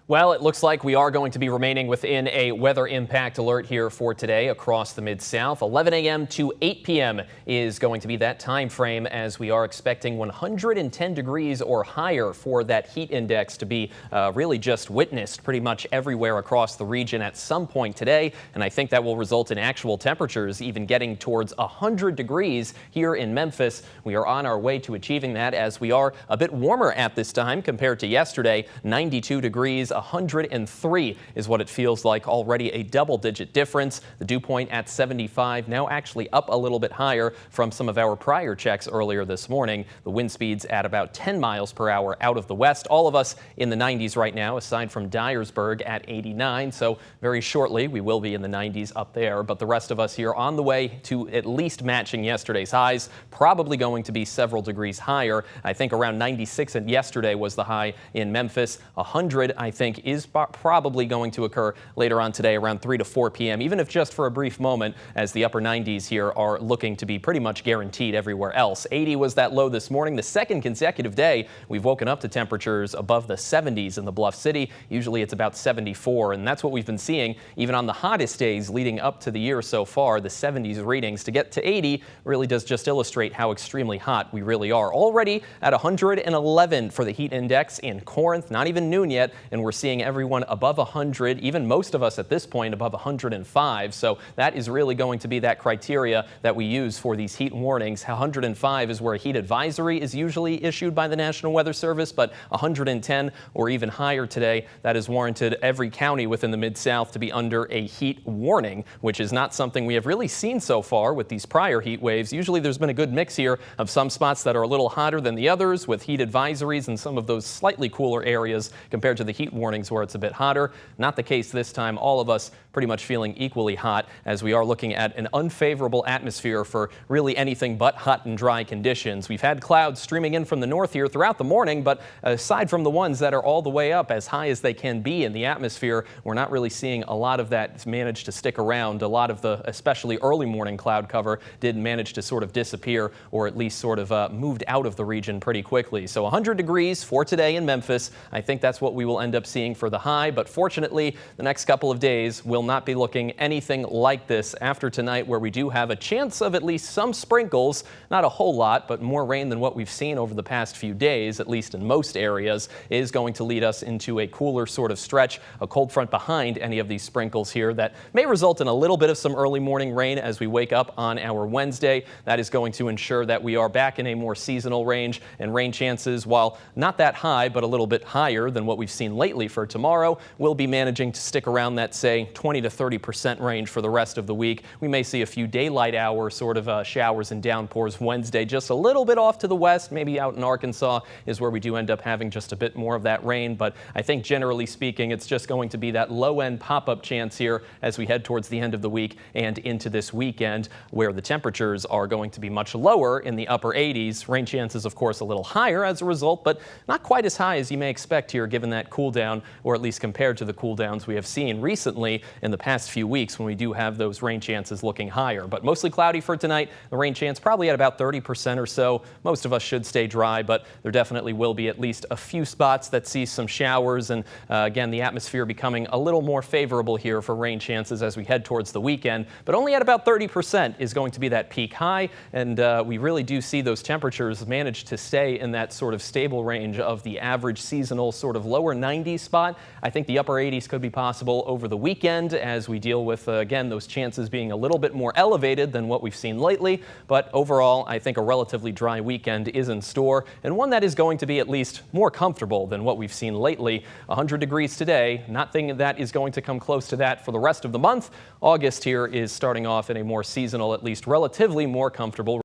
Well, it looks like we are going to be remaining within a weather impact alert here for today across the Mid-South. 11 a.m. to 8 p.m. is going to be that time frame as we are expecting 110 degrees or higher for that heat index to be really just witnessed pretty much everywhere across the region at some point today. And I think that will result in actual temperatures even getting towards 100 degrees here in Memphis. We are on our way to achieving that as we are a bit warmer at this time compared to yesterday. 92 degrees. 103 is what it feels like, already a double-digit difference. The dew point at 75, now actually up a little bit higher from some of our prior checks earlier this morning. The wind speeds at about 10 miles per hour out of the west. All of us in the 90s right now, aside from Dyersburg at 89. So very shortly we will be in the 90s up there. But the rest of us here on the way to at least matching yesterday's highs, probably going to be several degrees higher. I think around 96 and yesterday was the high in Memphis. 100, I think, is probably going to occur later on today around 3 to 4 p.m., even if just for a brief moment, as the upper 90s here are looking to be pretty much guaranteed everywhere else. 80 was that low this morning. The second consecutive day we've woken up to temperatures above the 70s in the Bluff City. Usually it's about 74, and that's what we've been seeing even on the hottest days leading up to the year so far. The 70s readings to get to 80 really does just illustrate how extremely hot we really are. Already at 111 for the heat index in Corinth, not even noon yet, and we're seeing everyone above 100, even most of us at this point above 105. So that is really going to be that criteria that we use for these heat warnings. 105 is where a heat advisory is usually issued by the National Weather Service, but 110 or even higher today, that has warranted every county within the Mid-South to be under a heat warning, which is not something we have really seen so far with these prior heat waves. Usually there's been a good mix here of some spots that are a little hotter than the others with heat advisories and some of those slightly cooler areas compared to the heat warnings where it's a bit hotter. Not the case this time. All of us pretty much feeling equally hot as we are looking at an unfavorable atmosphere for really anything but hot and dry conditions. We've had clouds streaming in from the north here throughout the morning, but aside from the ones that are all the way up as high as they can be in the atmosphere, we're not really seeing a lot of that manage to stick around. A lot of the especially early morning cloud cover did manage to sort of disappear or at least sort of moved out of the region pretty quickly. So 100 degrees for today in Memphis. I think that's what we will end up seeing for the high, but fortunately the next couple of days will not be looking anything like this after tonight, where we do have a chance of at least some sprinkles, not a whole lot, but more rain than what we've seen over the past few days, at least in most areas, is going to lead us into a cooler sort of stretch, a cold front behind any of these sprinkles here that may result in a little bit of some early morning rain as we wake up on our Wednesday. That is going to ensure that we are back in a more seasonal range, and rain chances, while not that high but a little bit higher than what we've seen lately for tomorrow, will be managing to stick around that, say, 20 to 30% range for the rest of the week. We may see a few daylight hour sort of showers and downpours Wednesday, just a little bit off to the west, maybe out in Arkansas is where we do end up having just a bit more of that rain. But I think generally speaking, it's just going to be that low-end pop-up chance here as we head towards the end of the week and into this weekend, where the temperatures are going to be much lower in the upper 80s. Rain chances, of course, a little higher as a result, but not quite as high as you may expect here given that cool down, or at least compared to the cool downs we have seen recently in the past few weeks when we do have those rain chances looking higher. But mostly cloudy for tonight. The rain chance probably at about 30% or so. Most of us should stay dry, but there definitely will be at least a few spots that see some showers, and again, the atmosphere becoming a little more favorable here for rain chances as we head towards the weekend. But only at about 30% is going to be that peak high, and we really do see those temperatures manage to stay in that sort of stable range of the average seasonal sort of lower 90s spot. I think the upper 80s could be possible over the weekend as we deal with, again, those chances being a little bit more elevated than what we've seen lately. But overall, I think a relatively dry weekend is in store, and one that is going to be at least more comfortable than what we've seen lately. 100 degrees today, nothing that is going to come close to that for the rest of the month. August here is starting off in a more seasonal, at least relatively more comfortable